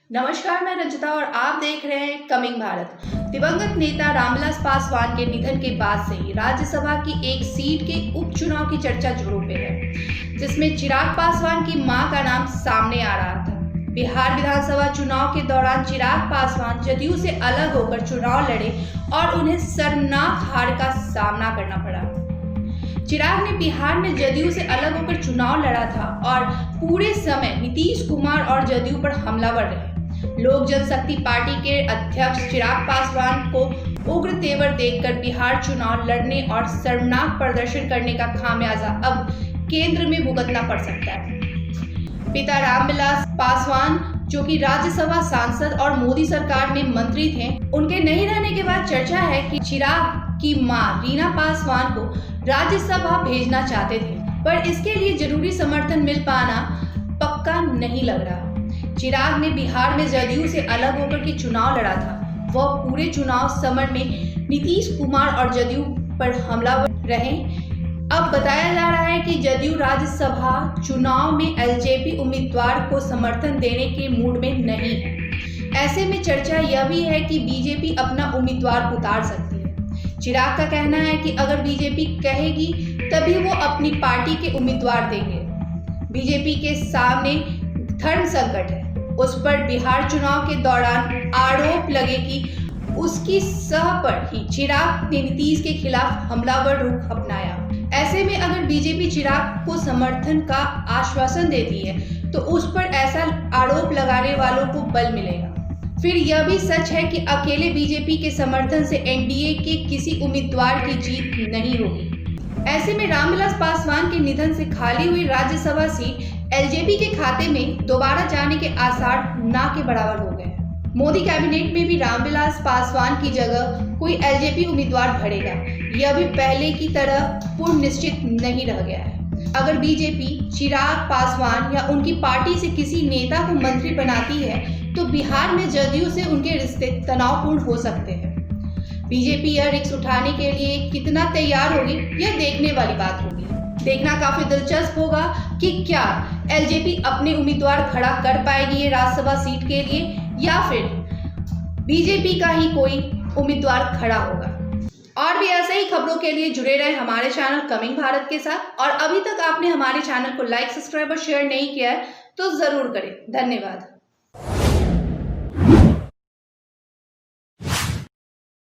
नमस्कार, मैं रंजिता और आप देख रहे हैं कमिंग भारत। दिवंगत नेता रामविलास पासवान के निधन के बाद से ही राज्यसभा की एक सीट के उपचुनाव की चर्चा जोरों पे है, जिसमें चिराग पासवान की मां का नाम सामने आ रहा था। बिहार विधानसभा चुनाव के दौरान चिराग पासवान जदयू से अलग होकर चुनाव लड़े और उन्हें शर्मनाक हार का सामना करना पड़ा। चिराग ने बिहार में जदयू से अलग होकर चुनाव लड़ा था और पूरे समय नीतीश कुमार और जदयू पर हमलावर रहे। लोक जनशक्ति पार्टी के अध्यक्ष चिराग पासवान को उग्र तेवर देखकर बिहार चुनाव लड़ने और शर्मनाक प्रदर्शन करने का खामियाजा अब केंद्र में भुगतना पड़ सकता है। पिता रामविलास पासवान, जो कि राज्यसभा सांसद और मोदी सरकार में मंत्री थे, उनके नहीं रहने के बाद चर्चा है कि चिराग की मां रीना पासवान को राज्यसभा भेजना चाहते थे, पर इसके लिए जरूरी समर्थन मिल पाना पक्का नहीं लग रहा। चिराग ने बिहार में जदयू से अलग होकर के चुनाव लड़ा था। वह पूरे चुनाव समर में नीतीश कुमार और जदयू पर हमलावर रहे। अब बताया जा रहा है कि जदयू राज्यसभा चुनाव में एलजेपी उम्मीदवार को समर्थन देने के मूड में नहीं है। ऐसे में चर्चा यह भी है कि बीजेपी अपना उम्मीदवार उतार सकती है। चिराग का कहना है कि अगर बीजेपी कहेगी तभी वो अपनी पार्टी के उम्मीदवार देंगे। बीजेपी के सामने धर्म संकट है। उस पर बिहार चुनाव के दौरान आरोप लगे कि उसकी सह पर ही चिराग ने नीतीश के खिलाफ हमलावर रुख अपनाया। ऐसे में अगर बीजेपी चिराग को समर्थन का आश्वासन देती है तो उस पर ऐसा आरोप लगाने वालों को बल मिलेगा। फिर यह भी सच है कि अकेले बीजेपी के समर्थन से एनडीए के किसी उम्मीदवार की जीत नहीं होगी। ऐसे में रामविलास पासवान के निधन से खाली हुई राज्यसभा सीट एलजेपी के खाते में दोबारा जाने के आसार ना के बराबर हो गए हैं। मोदी कैबिनेट में भी रामविलास पासवान की जगह कोई एलजेपी उम्मीदवार भरेगा, यह भी पहले की तरह पूर्ण निश्चित नहीं रह गया है। अगर बीजेपी चिराग पासवान या उनकी पार्टी से किसी नेता को मंत्री बनाती है तो बिहार में जदयू से उनके रिश्ते तनावपूर्ण हो सकते हैं। बीजेपी यह रिस्क उठाने के लिए कितना तैयार होगी, यह देखने वाली बात होगी। देखना काफी दिलचस्प होगा कि क्या एलजेपी अपने उम्मीदवार खड़ा कर पाएगी ये राज्यसभा सीट के लिए, या फिर बीजेपी का ही कोई उम्मीदवार खड़ा होगा। और भी ऐसे ही खबरों के लिए जुड़े रहे हमारे चैनल कमिंग भारत के साथ। और अभी तक आपने हमारे चैनल को लाइक, सब्सक्राइब और शेयर नहीं किया है तो जरूर करें। धन्यवाद।